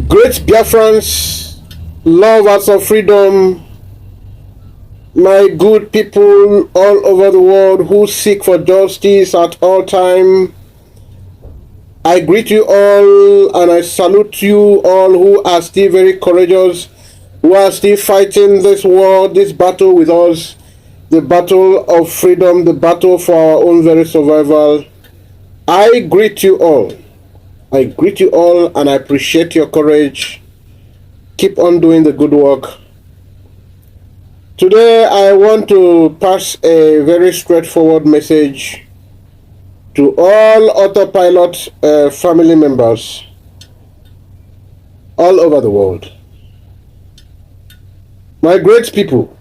Great Biafrans, lovers of freedom, my good people all over the world who seek for justice at all time, I greet you all and I salute you all who are still very courageous, who are still fighting this war, this battle with us, the battle of freedom, the battle for our own very survival. I greet you all. I greet you all and I appreciate your courage. Keep on doing the good work. Today I want to pass a very straightforward message to all Autopilot family members all over the world. My great people,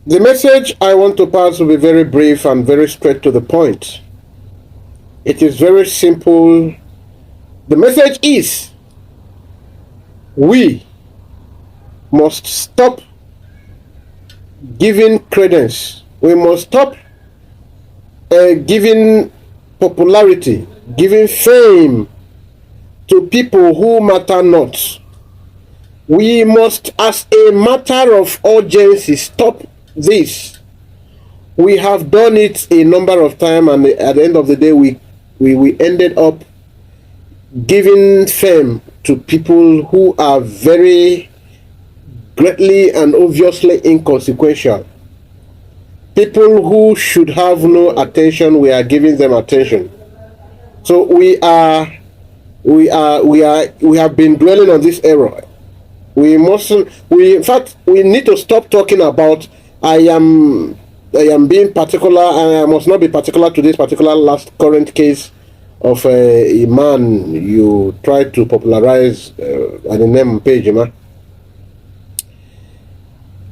the message I want to pass will be very brief and very straight to the point. It is very simple. The message is, we must stop giving credence. We must stop giving popularity, giving fame to people who matter not. We must, as a matter of urgency, stop this. We have done it a number of times, and at the end of the day, we ended up giving fame to people who are very greatly and obviously inconsequential. People who should have no attention, we are giving them attention. So we have been dwelling on this error. In fact, we need to stop talking about I am being particular, and I must not be particular to this particular last current case of a man you tried to popularize at the name page, man.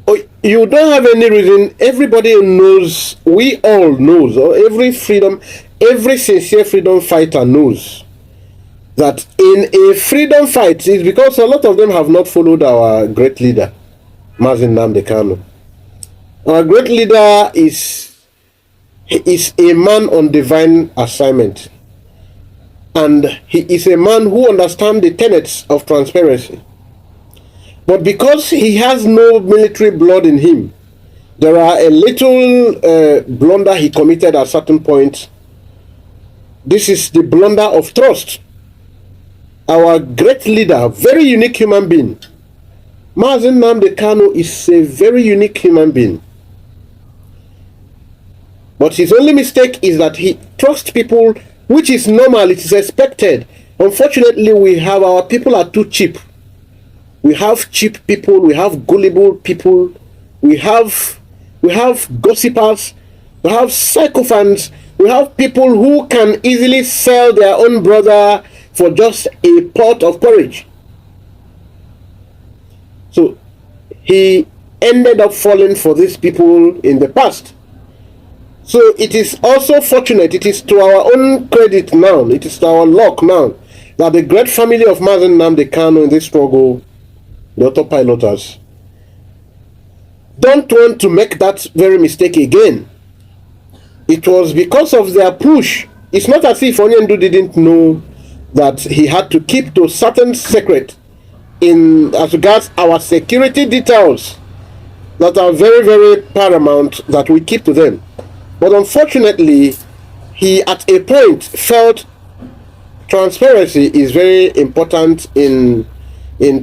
Oh, you don't have any reason. Everybody knows, we all knows, or every sincere freedom fighter knows that in a freedom fight, is because a lot of them have not followed our great leader, Mazi Nnamdi Kanu. Our great leader is a man on divine assignment, and he is a man who understands the tenets of transparency. But because he has no military blood in him, there are a little blunder he committed at certain point. This is the blunder of trust. Our great leader, very unique human being, Mazi Nnamdi Kanu, is a very unique human being. But his only mistake is that he trusts people, which is normal, it is expected. Unfortunately, our people are too cheap. We have cheap people, we have gullible people, we have gossipers, we have sycophants, we have people who can easily sell their own brother for just a pot of porridge. So he ended up falling for these people in the past. So it is also fortunate, it is to our own credit now, it is to our luck now, that the great family of Mazi Nnamdi Kanu in this struggle, the Autopiloters, don't want to make that very mistake again. It was because of their push. It's not as if Onyendu didn't know that he had to keep to certain secret as regards our security details that are very, very paramount, that we keep to them. But unfortunately, he at a point felt transparency is very important in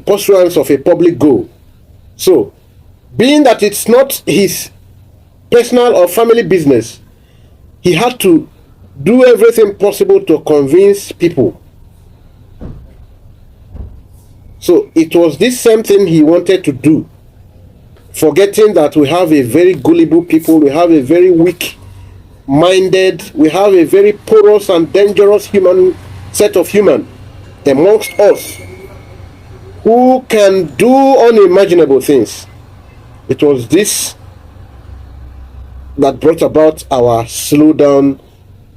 pursuance of a public goal. So, being that it's not his personal or family business, he had to do everything possible to convince people. So it was this same thing he wanted to do, forgetting that we have a very gullible people, we have a very weak-minded, we have a very porous and dangerous set of human amongst us who can do unimaginable things. It was this that brought about our slowdown,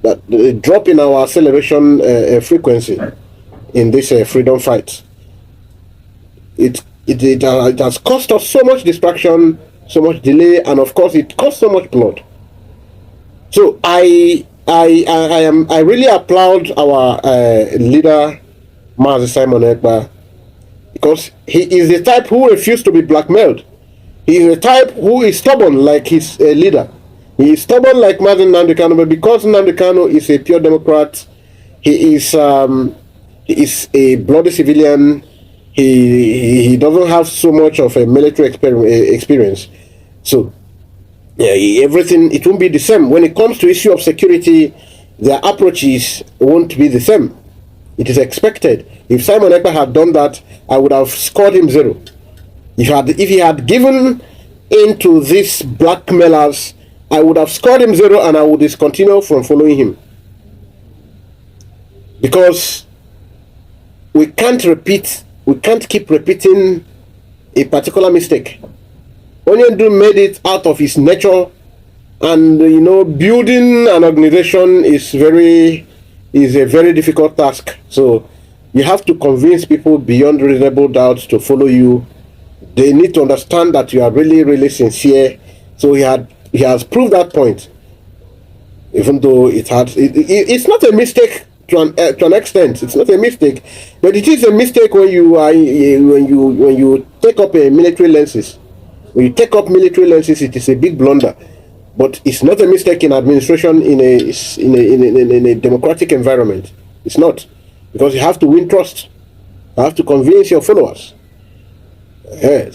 that drop in our acceleration frequency in this freedom fight. It has cost us so much distraction, so much delay, and of course it cost so much blood. So I I really applaud our leader, Mazi Simon Ekpa, because he is the type who refused to be blackmailed. He is the type who is stubborn like his leader. He is stubborn like Mazi Nnamdi Kanu, but because Nnamdi Kanu is a pure Democrat, he is a bloody civilian. He doesn't have so much of a military experience. So yeah, everything, it won't be the same. When it comes to issue of security, their approaches won't be the same. It is expected. If Simon Ekpa had done that, I would have scored him 0. If he had given into these blackmailers, I would have scored him 0 and I would discontinue from following him. Because we can't keep repeating a particular mistake. Onyendu made it out of his nature, and building an organization is a very difficult task. So you have to convince people beyond reasonable doubt to follow you. They need to understand that you are really, really sincere. So he has proved that point. Even though it's not a mistake to an extent. It's not a mistake, but it is a mistake when you take up a military lenses. When you take up military lenses, it is a big blunder. But it's not a mistake in administration in a democratic environment. It's not, because you have to win trust. You have to convince your followers.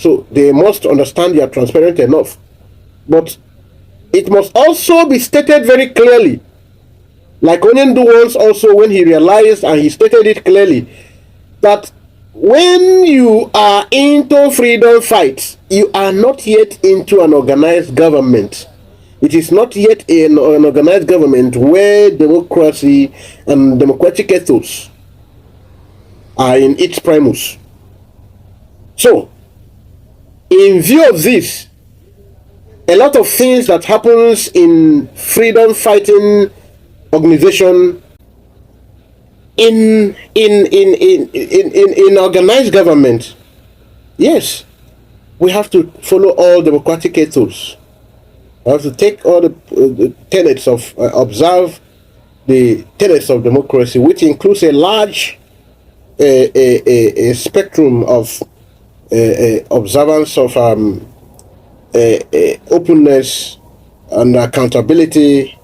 So they must understand you are transparent enough. But it must also be stated very clearly. Like Onyendu once also, when he realized and he stated it clearly, that when you are into freedom fights, you are not yet into an organized government. It is not yet an organized government where democracy and democratic ethos are in its primus. So, in view of this, a lot of things that happens in freedom fighting organization in organized government, yes, we have to follow all democratic ethos. We have to take all the tenets of observe the tenets of democracy, which includes a large a spectrum of observance of openness and accountability,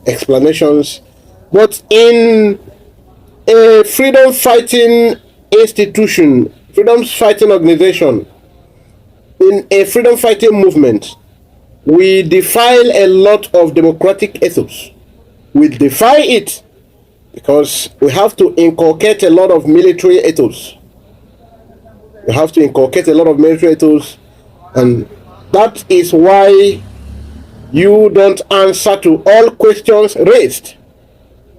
explanations. But in a freedom fighting institution, freedom fighting organization, in a freedom fighting movement, we defile a lot of democratic ethos. We defy it because we have to inculcate a lot of military ethos. We have to inculcate a lot of military ethos, and that is why you don't answer to all questions raised.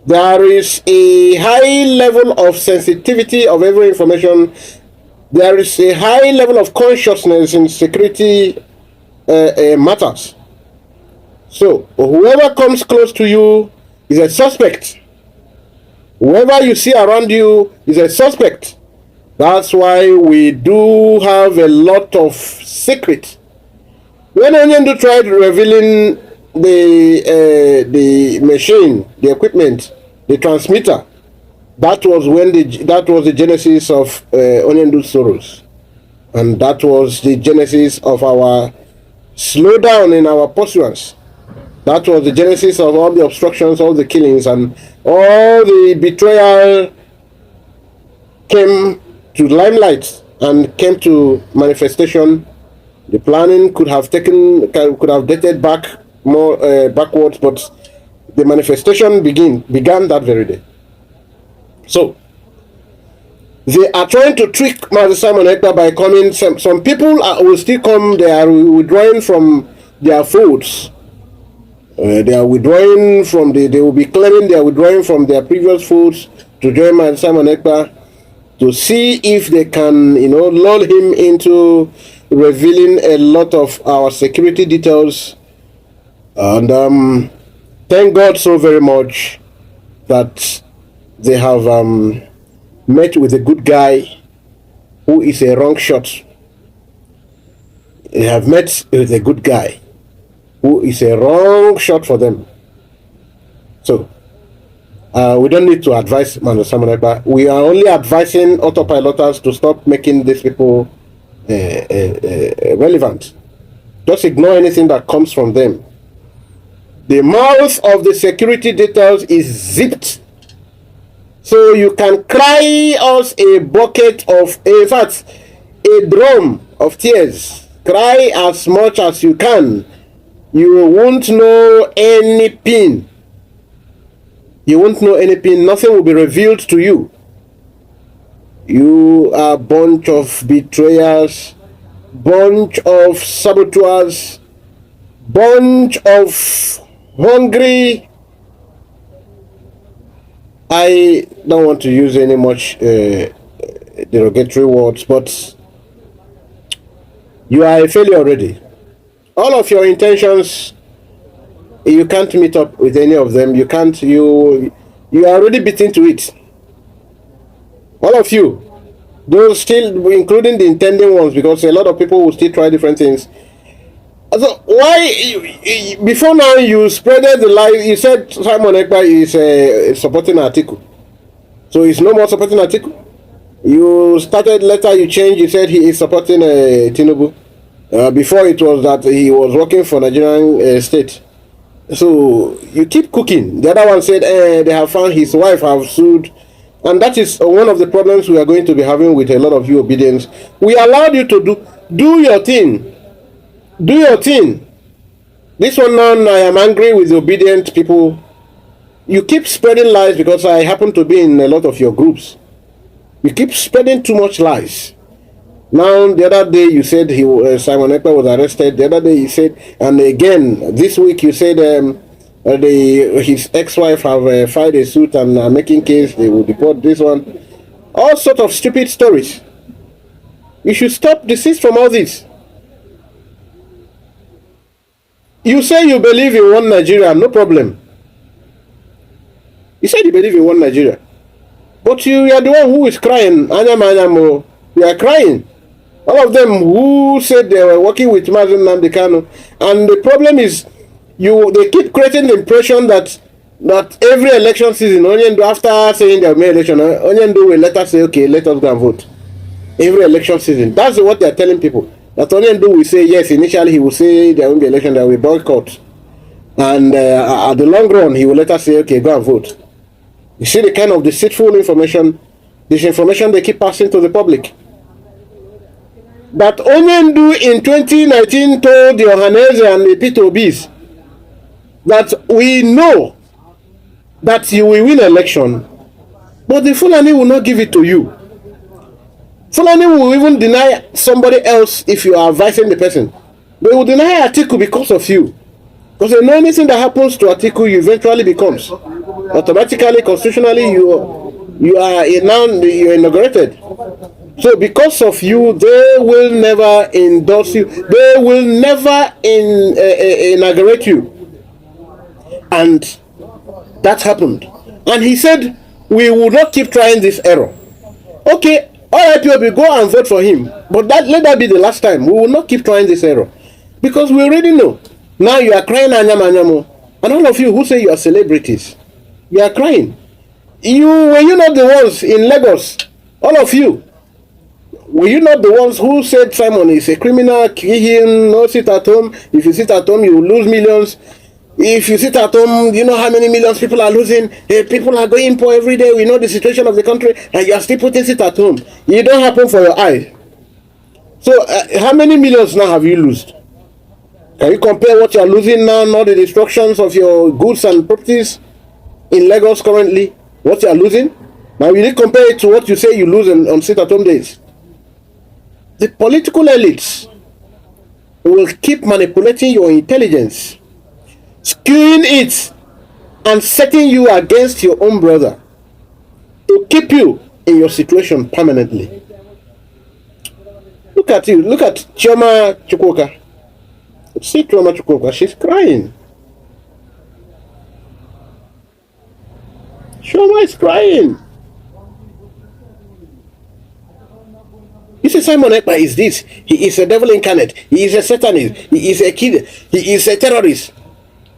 There is a high level of sensitivity of every information. There is a high level of consciousness in security matters. So whoever comes close to you is a suspect. Whoever you see around you is a suspect. That's why we do have a lot of secret. When Onyendu tried revealing the machine, the equipment, the transmitter, that was the genesis of Onyendu's sorrows, and that was the genesis of our slowdown in our pursuance. That was the genesis of all the obstructions, all the killings, and all the betrayal came to limelight and came to manifestation. The planning could have dated back more backwards, but the manifestation began that very day. So they are trying to trick Mazi Simon Ekpa by coming. Some people will still come. They are withdrawing from their folds. They are withdrawing from they will be claiming they are withdrawing from their previous folds to join Mazi Simon Ekpa, to see if they can, lull him into revealing a lot of our security details. And thank God so very much that they have met with a good guy who is a wrong shot. They have met with a good guy who is a wrong shot for them. So we don't need to advise Manu Simon Ekpa. We are only advising Autopiloters to stop making these people relevant. Just ignore anything that comes from them. The mouth of the security details is zipped. So you can cry us a bucket of, in fact, a drum of tears. Cry as much as you can. You won't know any pin. You won't know any pin. Nothing will be revealed to you. You are a bunch of betrayers, bunch of saboteurs, bunch of hungry. I don't want to use any much derogatory words, but you are a failure already. All of your intentions, you can't meet up with any of them. You can't. You are already beaten to it. All of you, those still, including the intending ones, because a lot of people will still try different things. So why, before now, you spreaded the lie? You said Simon Ekpa is supporting Atiku, so he's no more supporting Atiku. You started later, you changed. You said he is supporting Tinubu. Before it was that he was working for Nigerian state. So you keep cooking. The other one said they have found his wife have sued, and that is one of the problems we are going to be having with a lot of you Obedients. We allowed you to do your thing. Do your thing. This one now, I am angry with the obedient people. You keep spreading lies because I happen to be in a lot of your groups. You keep spreading too much lies. Now, the other day you said Simon Ekpa was arrested. The other day you said, and again this week you said his ex-wife have filed a suit and are making case. They will deport this one. All sort of stupid stories. You should stop desist from all this. You say you believe in one Nigeria, no problem. You said you believe in one Nigeria. But you are the one who is crying. Anyamo, you are crying. All of them who said they were working with Mazen Nandekano. And the problem is, they keep creating the impression that every election season, Onyendo, after saying there will be election, Onyendo will let us say, okay, let us go and vote. Every election season. That's what they are telling people. That Onyendo will say, yes, initially he will say there won't be election, there will be boycott. And at the long run, he will let us say, okay, go and vote. You see the kind of deceitful information, disinformation they keep passing to the public. That Onyendo in 2019 told the Ohanese and the IPOBs that we know that you will win election, but the Fulani will not give it to you. Fulani will even deny somebody else if you are advising the person. They will deny Atiku because of you. Because they know anything that happens to Atiku, you eventually becomes. Automatically, constitutionally, you are inaugurated. So because of you, they will never endorse you. They will never inaugurate you. And that happened. And he said, we will not keep trying this error. Okay, all IPOB, go and vote for him. But let that be the last time. We will not keep trying this error. Because we already know. Now you are crying anyamo. And all of you who say you are celebrities, you are crying. Were you not the ones in Lagos? All of you. Were you not the ones who said Simon is a criminal, kill him, no sit at home? If you sit at home, you will lose millions. If you sit at home, you know how many millions people are losing. People are going poor every day. We know the situation of the country, and you are still putting sit at home. It don't happen for your eye. So, how many millions now have you lost? Can you compare what you are losing now, not the destructions of your goods and properties in Lagos currently? What you are losing? Now, you need to compare it to what you say you lose on sit at home days. The political elites will keep manipulating your intelligence, skewing it, and setting you against your own brother to keep you in your situation permanently. Look at you. Look at Chioma Chukwuka. See Chioma Chukwuka. She's crying. Chioma is crying. You see, Simon Ekpa is this. He is a devil incarnate. He is a satanist. He is a kid. He is a terrorist.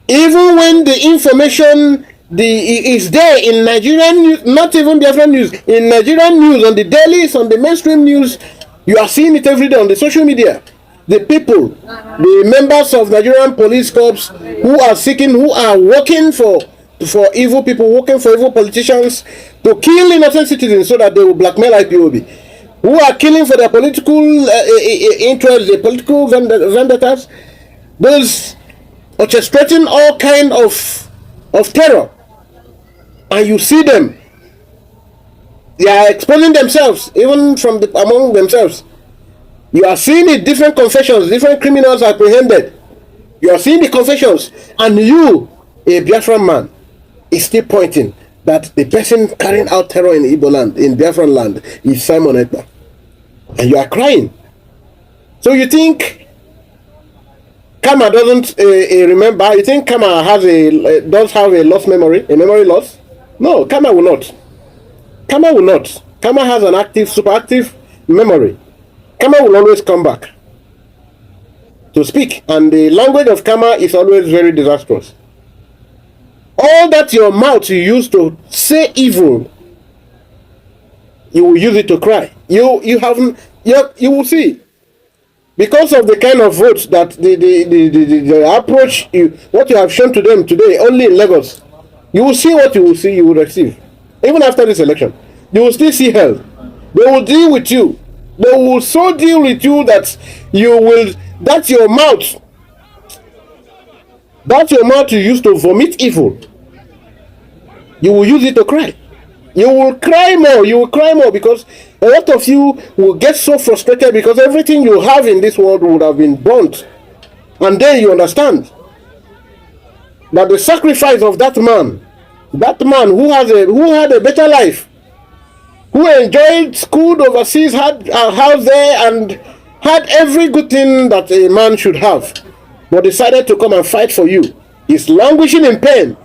Even when the information is there in Nigerian news, not even Biafran news, in Nigerian news, on the dailies, on the mainstream news. You are seeing it every day on the social media. The people, the members of Nigerian police corps who are seeking, who are working for evil people, working for evil politicians to kill innocent citizens so that they will blackmail IPOB, who are killing for their political interests, their political vendettas, those orchestrating all kind of terror. And you see them, they are exposing themselves, even from among themselves. You are seeing it, different confessions, different criminals apprehended. You are seeing the confessions, and you, a Biafran man, is still pointing that the person carrying out terror in Igbo land, in Biafran land, is Simon Ekpa. And you are crying. So you think Kama doesn't remember? You think Kama does have a lost memory, a memory loss? No, Kama will not. Kama will not. Kama has an active, super active memory. Kama will always come back to speak, and the language of Kama is always very disastrous. All that your mouth you use to say evil, you will use it to cry. You will see, because of the kind of votes that the approach what you have shown to them today only in Lagos. You will see what you will see. You will receive, even after this election. You will still see hell. They will deal with you. They will so deal with you that that's your mouth you use to vomit evil. You will use it to cry. You will cry more. You will cry more, because a lot of you will get so frustrated because everything you have in this world would have been burnt. And then you understand that the sacrifice of that man who had a better life, who enjoyed school overseas, had a house there, and had every good thing that a man should have, but decided to come and fight for you, is languishing in pain.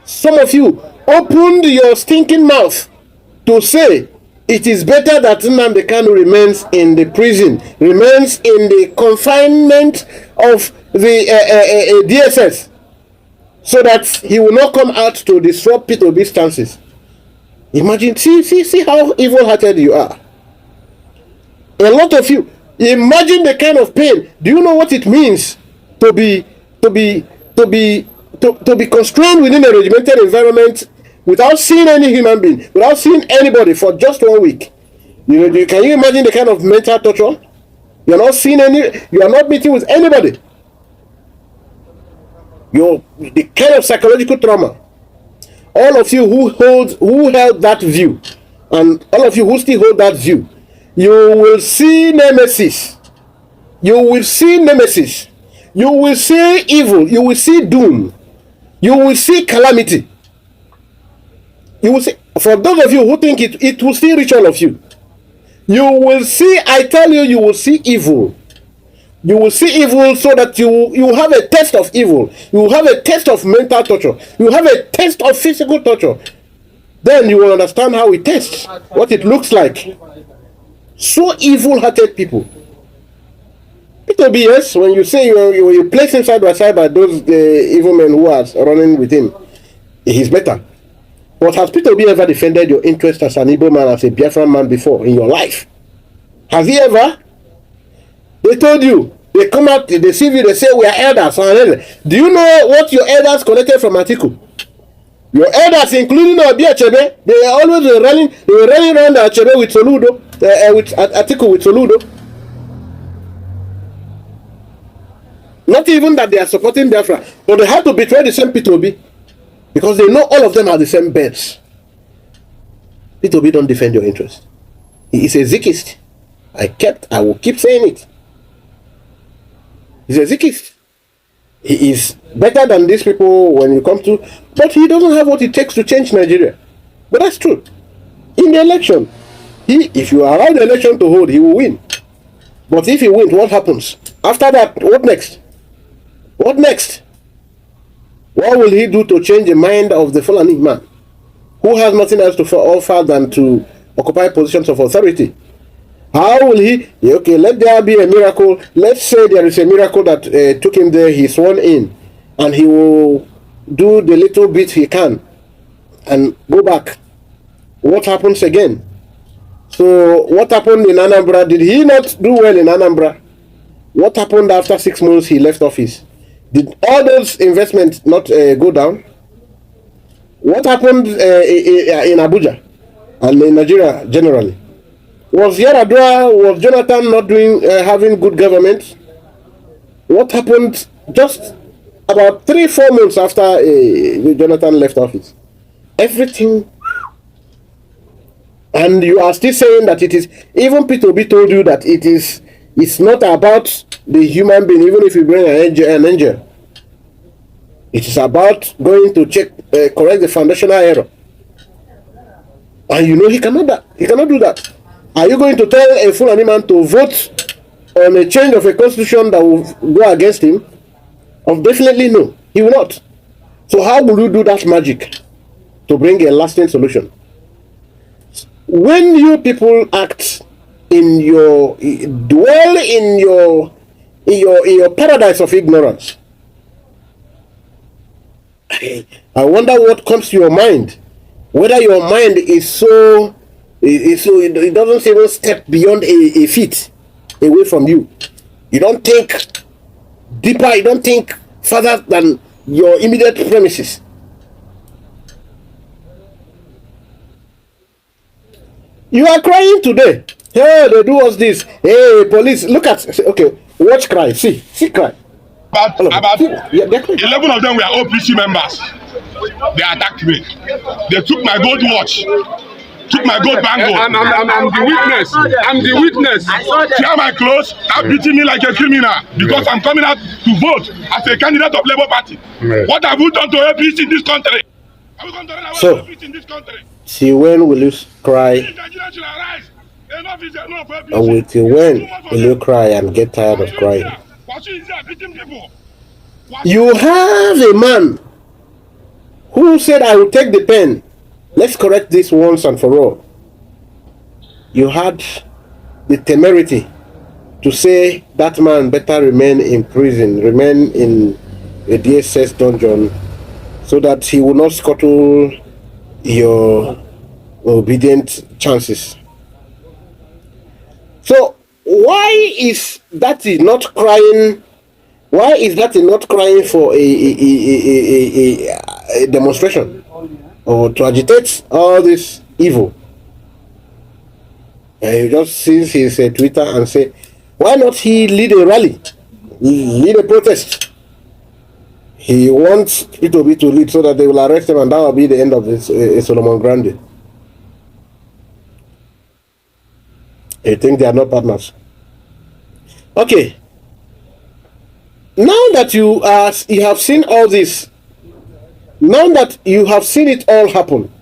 Some of you opened your stinking mouth to say it is better that Nnamdi Kanu remains in the prison, remains in the confinement of the DSS, so that he will not come out to disrupt Peter Obi's chances. Imagine, see how evil-hearted you are. A lot of you, imagine the kind of pain. Do you know what it means to be constrained within a regimented environment without seeing any human being, without seeing anybody for just 1 week? Can you imagine the kind of mental torture? You are not seeing you are not meeting with anybody. The kind of psychological trauma. All of you who held that view, and all of you who still hold that view, you will see nemesis. You will see nemesis. You will see evil. You will see doom. You will see calamity. You will see. For those of you who think it will still reach all of you, you will see. I tell you, you will see evil. You will see evil, so that you will have a taste of evil. You will have a taste of mental torture. You will have a taste of physical torture. Then you will understand how it tastes, what it looks like. So evil-hearted people. Peter Obi, yes, when you say you place him side by side by those evil men who are running with him, he's better. But has Peter Obi ever defended your interest as an Igbo man, as a Biafran man before in your life? Has he ever? They told you. They come out, they see you, they say we are elders. Do you know what your elders collected from Atiku? Your elders, including Obidiots, they are always running around Achebe with Soludo, with Atiku with Soludo. Not even that they are supporting Biafra, but they have to betray the same Peter Obi, because they know all of them are the same birds. Peter Obi don't defend your interest. He is a Zikist. I will keep saying it. He's a Zikist. He is better than these people when you come to, but he doesn't have what it takes to change Nigeria. But that's true. In the election, if you allow the election to hold, he will win. But if he wins, what happens? After that, what next? What next? What will he do to change the mind of the Fulani man, who has nothing else to offer than to occupy positions of authority? How will he? Okay, let there be a miracle. Let's say there is a miracle that took him there. He's sworn in, and he will do the little bit he can and go back, what happens again? So what happened in Anambra? Did he not do well in Anambra? What happened after 6 months he left office? Did all those investments not go down? What happened in Abuja and in Nigeria generally? Was Jonathan not doing having good government? What happened just about 3-4 months after Jonathan left office? Everything. And you are still saying that it is, even P2B told you that it's not about the human being, even if you bring an angel. It is about going to correct the foundational error. And you know he cannot do that. Are you going to tell a Fulani man to vote on a change of a constitution that will go against him? Definitely no, he will not. So how will you do that magic to bring a lasting solution? When you people act in your dwell in your paradise of ignorance, I wonder what comes to your mind. Whether your mind is so it doesn't even step beyond a feet away from you. You don't think deeper. You don't think further than your immediate premises. You are crying today. Hey, they do us this. Hey, police, look at. Okay, watch cry. See cry. About 11 of them were OPC members. They attacked me. They took my gold watch, took my gold bangle. I'm the witness. I'm the witness. Tear my clothes, start beating me like a criminal because I'm coming out to vote as a candidate of Labour Party. What have you done to APC in this country? So, see, when will you cry? And with you, when will you cry and get tired of crying? You have a man who said, I will take the pen. Let's correct this once and for all. You had the temerity to say that man better remain in prison, remain in a DSS dungeon, so that he will not scuttle your obedient chances. So why is that not crying? Why is that not crying for a demonstration or to agitate all this evil? You just see his Twitter and say, why not he lead a rally, lead a protest? He wants P2B to lead so that they will arrest him, and that will be the end of this Solomon Grande. You think they are not partners? Okay. Now that you have seen all this, now that you have seen it all happen,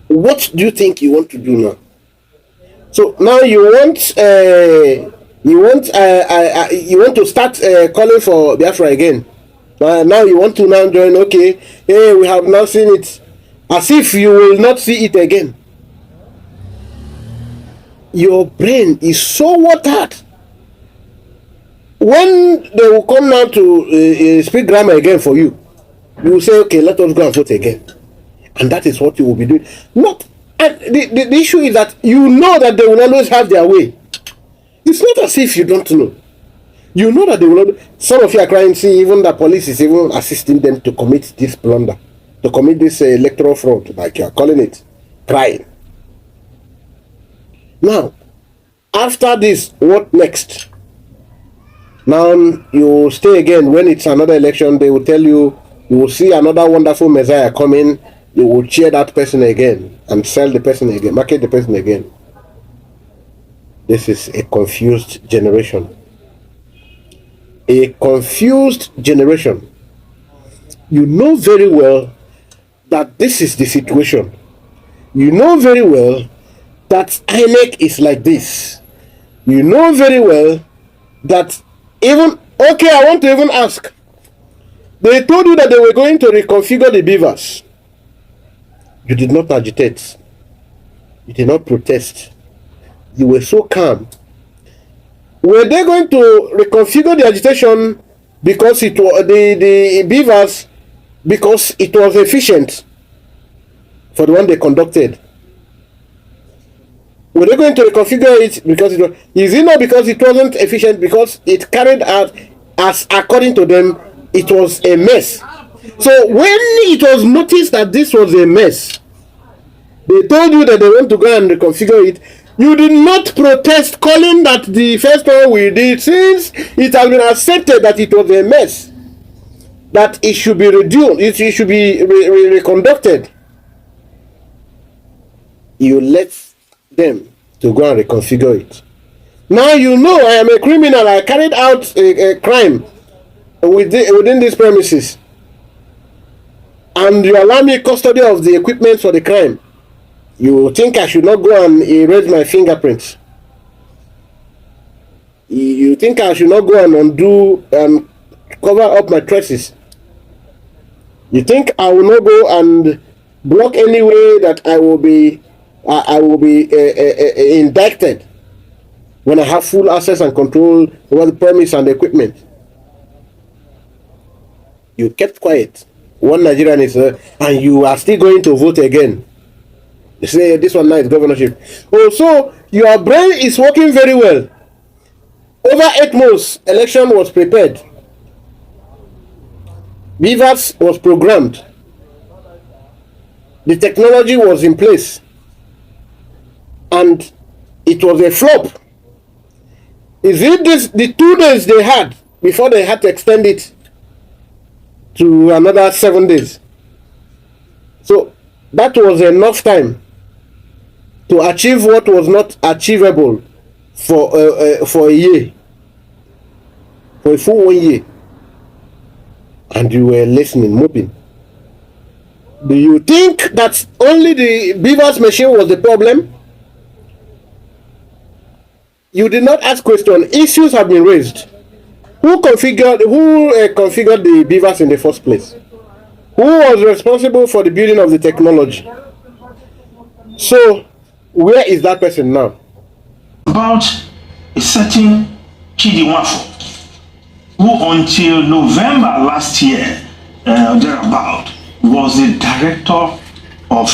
what do you think you want to do now? So now you want to start calling for Biafra again. Now you want to now join. Okay, hey, we have now seen it, as if you will not see it again. Your brain is so watered. When they will come now to speak grammar again for you, you will say, okay, let us go and vote again. And that is what you will be doing. Not, and the issue is that you know that they will always have their way. It's not as if you don't know. You know that they will not. Some of you are crying, see, even the police is even assisting them to commit this blunder, to commit this electoral fraud, like you are calling it, crying. Now, after this, what next? Now you stay again. When it's another election, they will tell you, you will see another wonderful Messiah coming. You will cheer that person again and sell the person again, market the person again. This is a confused generation. A confused generation. You know very well that this is the situation. You know very well that INEC is like this. You know very well that even, okay, I want to even ask. They told you that they were going to reconfigure the beavers. You did not agitate. You did not protest. You were so calm. Were they going to reconfigure the agitation because it was the beavers, because it was efficient, for the one they conducted. Were they going to reconfigure it because it was, is it not because it wasn't efficient, because it carried out, as according to them, it was a mess? So when it was noticed that this was a mess, they told you that they want to go and reconfigure it. You did not protest, calling that the first one we did, since it has been accepted that it was a mess, that it should be reduced, it should be reconducted. You let them to go and reconfigure it. Now you know I am a criminal. I carried out a crime within these premises, and you allow me custody of the equipment for the crime. You think I should not go and erase my fingerprints? You think I should not go and undo and cover up my traces? You think I will not go and block any way that I will be indicted when I have full access and control over the premise and the equipment? You kept quiet. One Nigerian is and you are still going to vote again. You say this one now is governorship. Oh, so your brain is working very well. Over 8 months, election was prepared. Beavers was programmed. The technology was in place. And it was a flop. Is it this the 2 days they had before they had to extend it to another 7 days? So that was enough time to achieve what was not achievable for a year, for a full 1 year. And you were listening, moping. Do you think that only the Beavers machine was the problem? You did not ask question. Issues have been raised. Who configured the Beavers in the first place? Who was responsible for the building of the technology? So where is that person now? About a certain Chidi Nwafo, who until November last year, thereabout, was the director of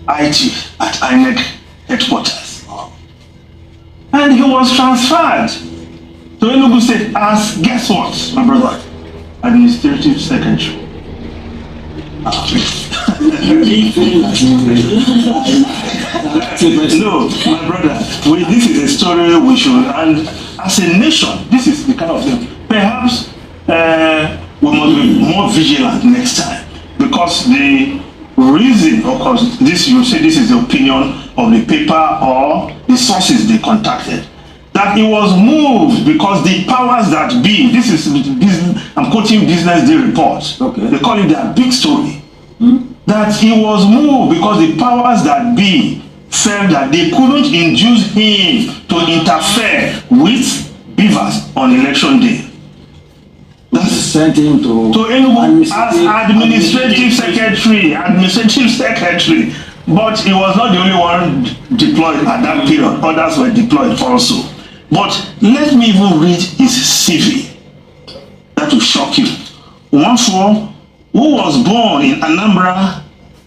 IT at INEC headquarters. And he was transferred to Enugu State as, guess what, my brother? Administrative secretary. No, my brother, this is a story we should, and as a nation, this is the kind of thing. Perhaps we must be more vigilant next time, because the reason, of course, this, you say this is the opinion of the paper or the sources they contacted, that it was moved because the powers that be, this is, I'm quoting Business Day report, okay. They call it their big story, that he was moved because the powers that be felt that they couldn't induce him to interfere with Beavers on election day. That's sent him to Enugu as administrative secretary. But he was not the only one deployed at that period. Others were deployed also. But let me even read his CV. That will shock you. Nwafo, who was born in Anambra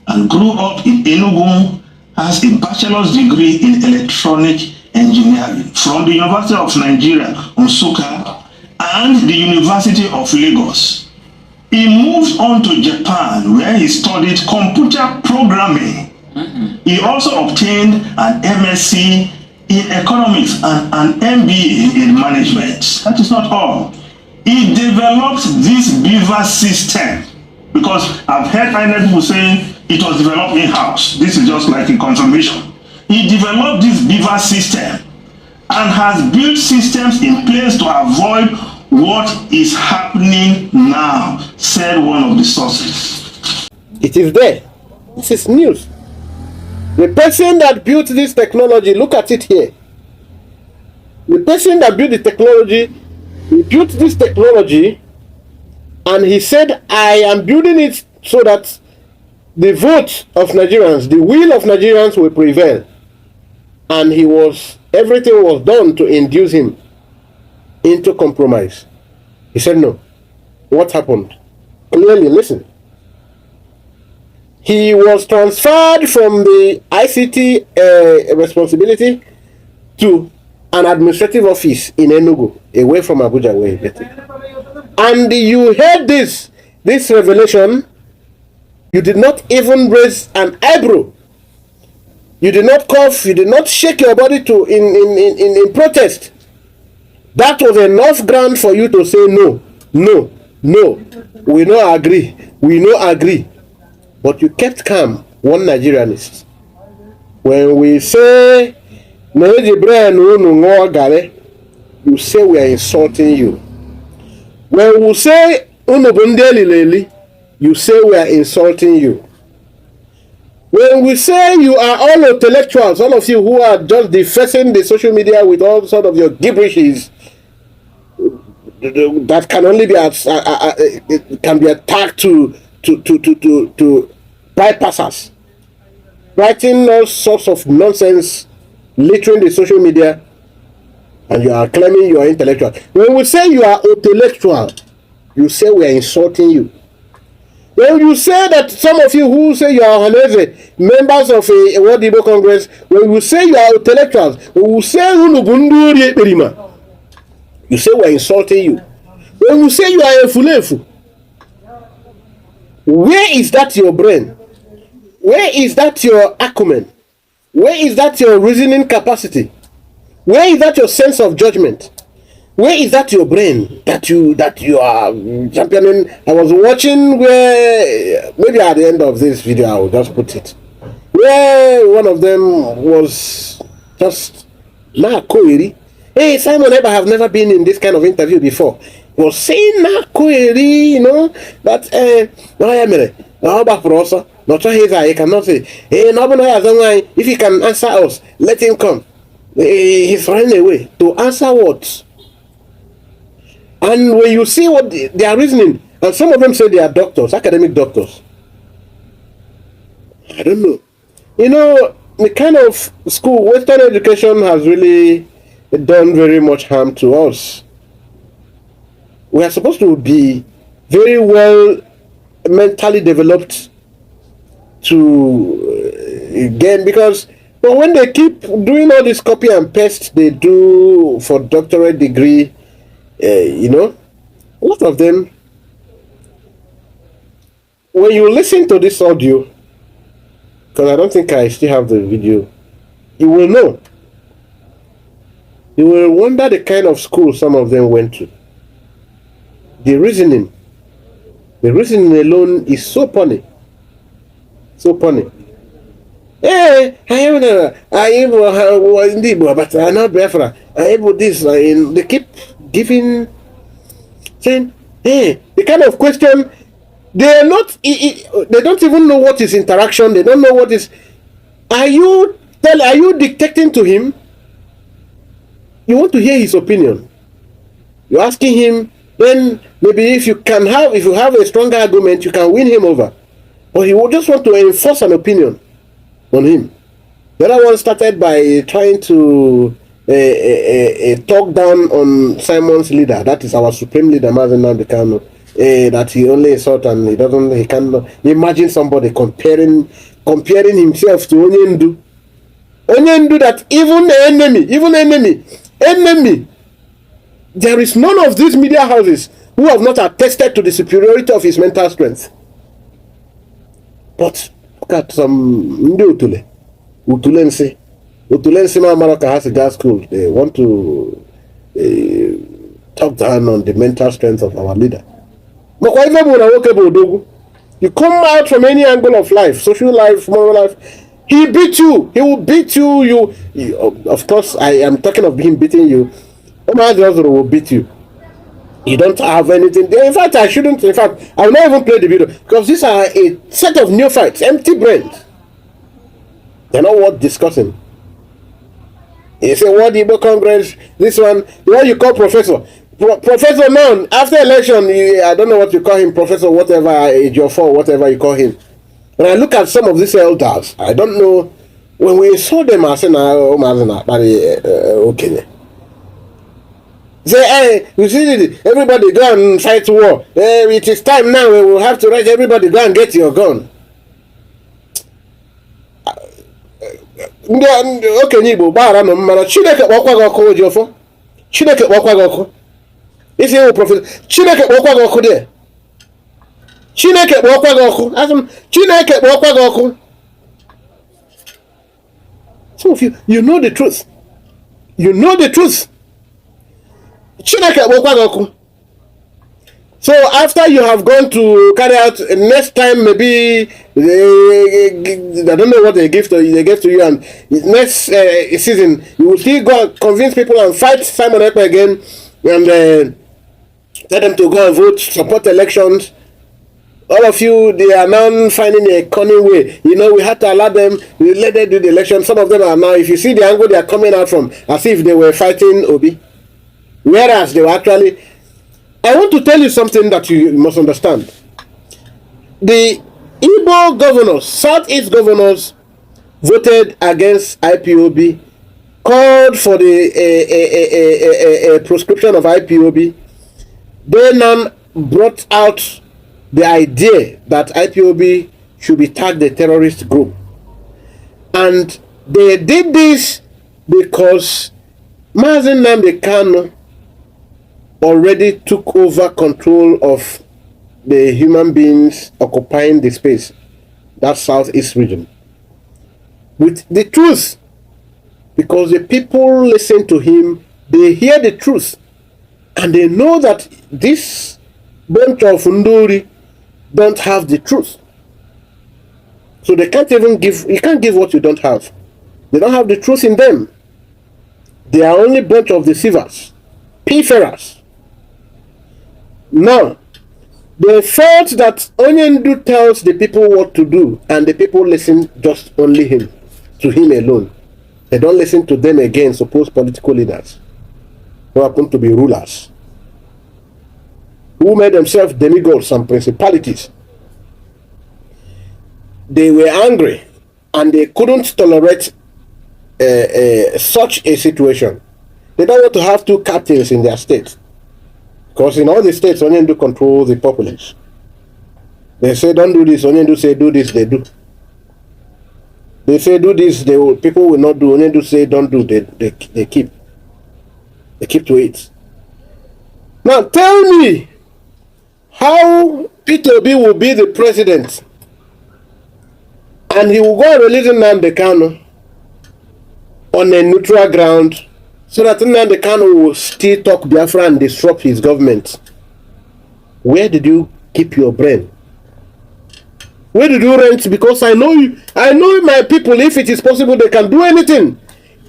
and grew up in Enugu, has a bachelor's degree in electronic engineering from the University of Nigeria, Nsukka, and the University of Lagos. He moved on to Japan, where he studied computer programming. He also obtained an MSc in economics and an MBA in management. That is not all. He developed this Beaver system, because I've heard people saying it was developed in-house. This is just like a confirmation. He developed this Beaver system and has built systems in place to avoid what is happening now, said one of the sources. It is there. This is news. The person that built this technology, look at it here. The person that built the technology, he built this technology and he said, I am building it so that the vote of Nigerians, the will of Nigerians will prevail. And everything was done to induce him into compromise. He said no. What happened? Clearly, listen. he was transferred from the ICT responsibility to an administrative office in Enugu, away from Abuja where he get it. And you heard this revelation, you did not even raise an eyebrow. You did not cough, you did not shake your body in protest. That was enough ground for you to say no, no, no. We no agree. We no agree. But you kept calm, one Nigerianist. When we say you say we are insulting you. When we say you say we are insulting you. When we say you are all intellectuals, all of you who are just defacing the social media with all sort of your gibberishes that can only be can be attacked to bypassers, writing all sorts of nonsense, littering the social media, and you are claiming you are intellectual. When we say you are intellectual, you say we are insulting you. When you say that some of you who say you are members of a World Igbo Congress, when you say you are intellectuals, when you say you say we are insulting you. When you say you are a fulefu, where is that your brain? Where is that your acumen? Where is that your reasoning capacity? Where is that your sense of judgment? Where is that your brain that you are championing? I was watching where, maybe at the end of this video I will just put it, where one of them was just hey, Simon Ekpa have never been in this kind of interview before. He was saying you know, that he cannot say, hey, if he can answer us, let him come. He's running away. To answer what? And when you see what they are reasoning, and some of them say they are doctors, academic doctors. I don't know. You know, the kind of school, Western education has really done very much harm to us. We are supposed to be very well mentally developed to gain, because but when they keep doing all this copy and paste they do for doctorate degree, you know, a lot of them, when you listen to this audio, because I don't think I still have the video, you will know. You will wonder the kind of school some of them went to. The reasoning alone is so funny. So funny. Hey, I but I not Biafra. I able this. They keep giving, saying, hey, the kind of question, they are not. They don't even know what is interaction. They don't know what is. Are you dictating to him? You want to hear his opinion. You're asking him. Then maybe if you have a stronger argument, you can win him over. But he will just want to enforce an opinion on him. The other one started by trying to talk down on Simon's leader. That is our supreme leader, Mazen Nambikano. That he only insult and he cannot imagine somebody comparing himself to Onyendu. Onyendu, that even enemy. There is none of these media houses who have not attested to the superiority of his mental strength. But look at some Utulense Mamaraka has a gas school. They want to talk down on the mental strength of our leader. You come out from any angle of life, social life, moral life, he beat you. He will beat you. You of course, I am talking of him beating you. Will beat you. You don't have anything. In fact, I shouldn't. In fact, I will not even play the video because these are a set of neophytes, empty brains. They're not worth discussing. You say, World Igbo Congress, this one, the one you call professor. Professor man, after election, I don't know what you call him, professor, whatever, Ejiofor, whatever you call him. When I look at some of these elders, I don't know. When we saw them, I said, okay. Say, hey, you see, everybody go and fight war. It is time now. We will have to write. Everybody go and get your gun. ndị okenye Igbo gbaghara nọ mana Chineke kpọkwa gị ọkụ Ojiọfọ. Chineke kpọkwa gị ọkụ. Isi ewu prọfet. Chineke kpọkwa gị ọkụ dị. Chineke kpọkwa gị ọkụ. Asị m Chineke kpọkwa gị ọkụ. Some of you know the truth. You know the truth. Chineke kpọkwa gị ọkụ. So after you have gone to carry out next time, maybe I don't know what they give to you, and next season you will still go and convince people and fight Simon Ekpa again, and tell them to go and vote, support elections. All of you, they are now finding a cunning way. You know, we had to allow them, we let them do the election. Some of them are now, if you see the angle they are coming out from, as if they were fighting Obi, whereas they were actually. I want to tell you something that you must understand. The Igbo governors, Southeast governors, voted against IPOB, called for the proscription of IPOB. They now brought out the idea that IPOB should be tagged a terrorist group. And they did this because Mazi Nnamdi Kanu already took over control of the human beings occupying the space, that southeast region. With the truth, because the people listen to him, they hear the truth, and they know that this bunch of Ndori don't have the truth. So they can't even give, you can't give what you don't have. They don't have the truth in them. They are only bunch of deceivers, pilferers. Now, they felt that Onyendu tells the people what to do, and the people listen just only him, to him alone. They don't listen to them again, supposed political leaders who happen to be rulers, who made themselves demigods and principalities. They were angry, and they couldn't tolerate such a situation. They don't want to have two captains in their state. Because in all the states, Onyendu control the populace. They say don't do this, Onyendu say do this, they do. They say do this, people will not do. Onyendu say don't do, they keep. They keep to it. Now tell me how Peter Obi will be the president and he will go and release Nnamdi Kanu on a neutral ground, so that Nnamdi Kanu will still talk Biafra and disrupt his government. Where did you keep your brain? Where did you rent? Because I know my people, if it is possible, they can do anything.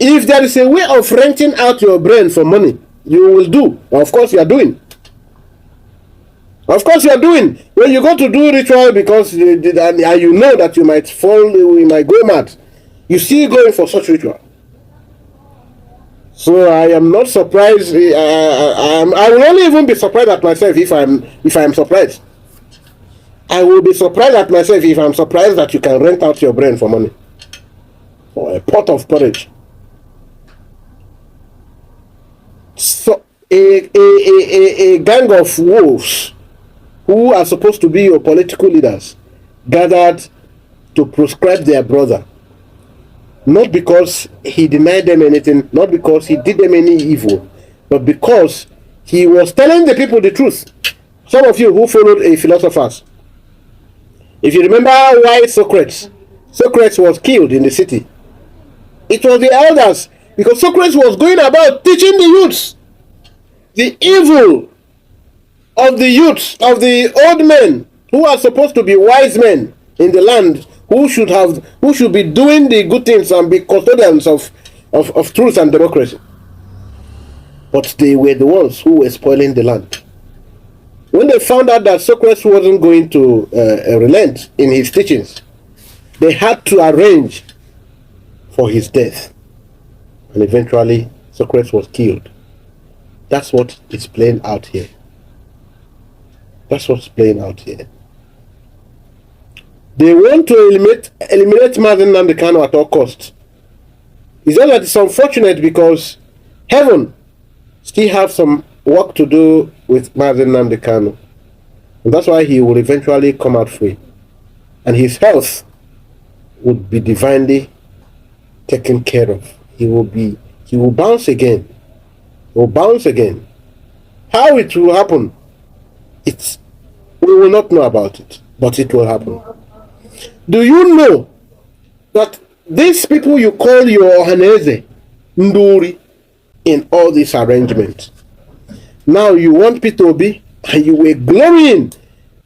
If there is a way of renting out your brain for money, you will do. Of course you are doing. Of course you are doing. When you go to do ritual because you know that you might fall, you might go mad, you still going for such ritual. So I am not surprised. I will only even be surprised at myself if I'm surprised. I will be surprised at myself if I'm surprised that you can rent out your brain for money, for a pot of porridge. So a gang of wolves who are supposed to be your political leaders gathered to proscribe their brother. Not because he denied them anything, not because he did them any evil, but because he was telling the people the truth. Some of you who followed a philosophers, if you remember why Socrates was killed in the city, it was the elders, because Socrates was going about teaching the youths the evil of the youths, of the old men who are supposed to be wise men in the land, who should be doing the good things and be custodians of truth and democracy. But they were the ones who were spoiling the land. When they found out that Socrates wasn't going to relent in his teachings, they had to arrange for his death. And eventually, Socrates was killed. That's what is playing out here. That's what's playing out here. They want to eliminate Mazi Nnamdi Kanu at all costs. It's just that it's unfortunate because heaven still have some work to do with Mazi Nnamdi Kanu. And that's why he will eventually come out free. And his health would be divinely taken care of. He will bounce again. He will bounce again. How it will happen, we will not know about it, but it will happen. Do you know that these people you call your Ohaneze, Nduri, in all this arrangement, now you want P2B, and you were glorying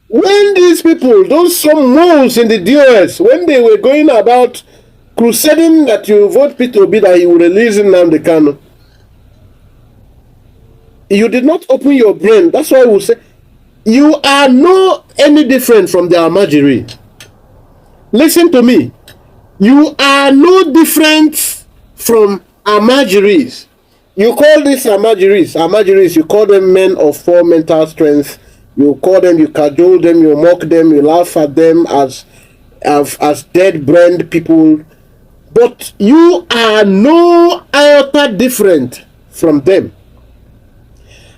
when these people, those some moles in the DOS, when they were going about crusading that you vote P2B, that he will release Nnamdi Kanu. You did not open your brain. That's why I will say you are no any different from the Almajiri. Listen to me. You are no different from Almajiris. You call these Almajiris, you call them men of full mental strength. You call them, you cajole them, you mock them, you laugh at them as dead-brained people. But you are no iota different from them.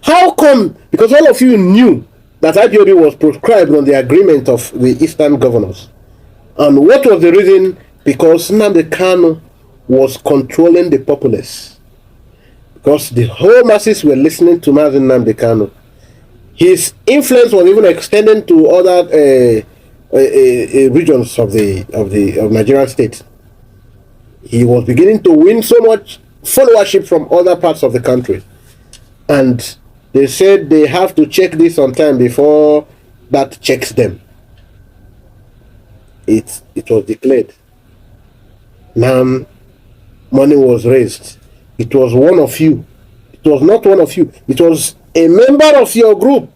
How come? Because all of you knew that IPOB was proscribed on the agreement of the Eastern governors. And what was the reason? Because Nnamdi Kanu was controlling the populace. Because the whole masses were listening to Nnamdi Kanu. His influence was even extending to other regions of Nigerian state. He was beginning to win so much followership from other parts of the country. And they said they have to check this on time before that checks them. It was declared. Now, money was raised. It was one of you. It was not one of you. It was a member of your group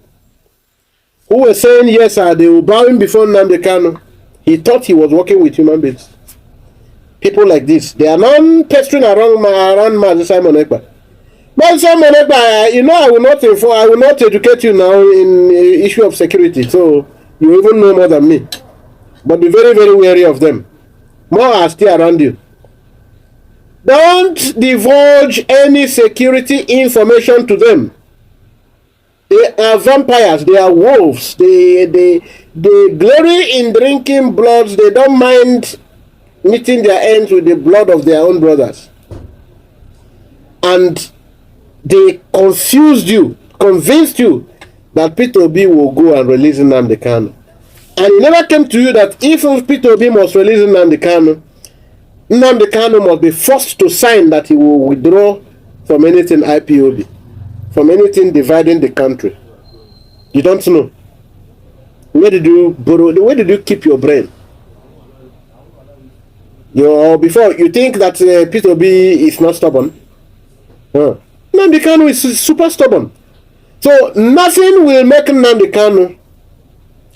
who were saying, yes, sir, they were bowing before Nnamdi Kanu. He thought he was working with human beings. People like this, they are not pestering around Mazi Simon Ekpa. Mazi Simon Ekpa, you know, I will not educate you now in the issue of security, so you even know more than me. But be very, very wary of them. More are still around you. Don't divulge any security information to them. They are vampires, they are wolves, they glory in drinking bloods, they don't mind meeting their ends with the blood of their own brothers. And they confused you, convinced you that P2B will go and release Nnamdi Kanu. And it never came to you that if P2B must release Nnamdi Kanu must be forced to sign that he will withdraw from anything IPOB, from anything dividing the country. You don't know. Where did you borrow? Where did you keep your brain? Before you think that P2B is not stubborn. Nnamdi Kanu is super stubborn. So nothing will make Nnamdi Kanu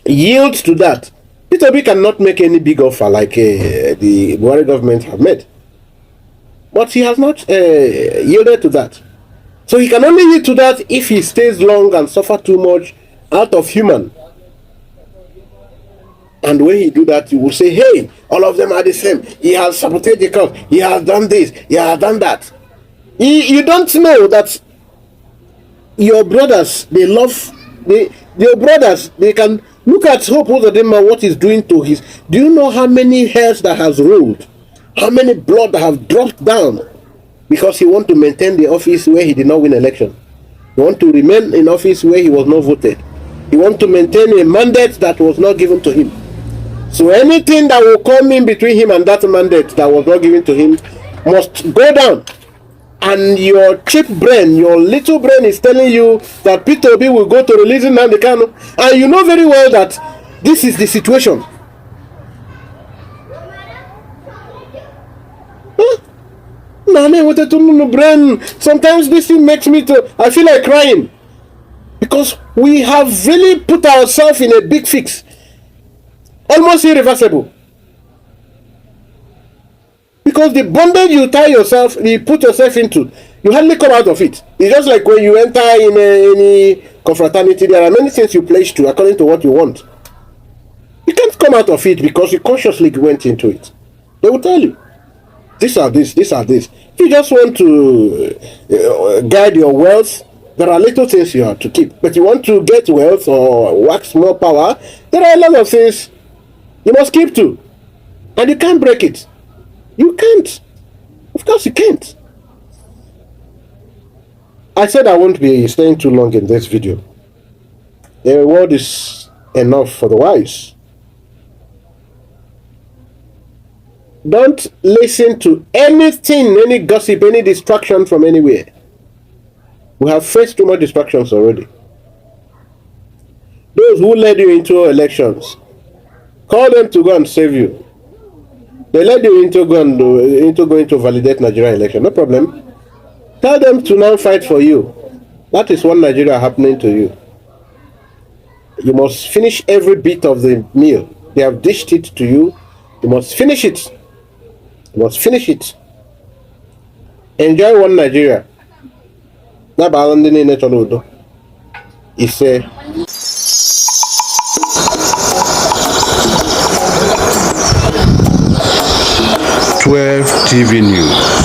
yield to that. P2B cannot make any big offer like the Buhari government have made. But he has not yielded to that. So he can only yield to that if he stays long and suffer too much out of human. And when he do that, you will say, hey, all of them are the same. He has sabotaged the cause. He has done this. He has done that. You don't know that your brothers, they love, your brothers, they can look at Hope Uzodinma, what he's doing to his. Do you know how many hairs that has rolled? How many blood that have dropped down? Because he want to maintain the office where he did not win election. He want to remain in office where he was not voted. He want to maintain a mandate that was not given to him. So anything that will come in between him and that mandate that was not given to him must go down. And your cheap brain, your little brain is telling you that P2B will go to releasing Nnamdi Kanu. And you know very well that this is the situation. Sometimes this thing makes me I feel like crying. Because we have really put ourselves in a big fix. Almost irreversible. Because the bondage you tie yourself, you put yourself into, you hardly come out of it. It's just like when you enter in any confraternity, there are many things you pledge to according to what you want. You can't come out of it because you consciously went into it. They will tell you, these are this, these are this. If you just want to guide your wealth, there are little things you have to keep. But you want to get wealth or wax more power, there are a lot of things you must keep to. And you can't break it. You can't. Of course you can't. I said I won't be staying too long in this video. The word is enough for the wise. Don't listen to anything, any gossip, any distraction from anywhere. We have faced too much distractions already. Those who led you into elections, call them to go and save you. They led you into going to validate Nigeria election. No problem. Tell them to now fight for you. That is one Nigeria happening to you. You must finish every bit of the meal. They have dished it to you. You must finish it. You must finish it. Enjoy one Nigeria. It's a 12 TV News.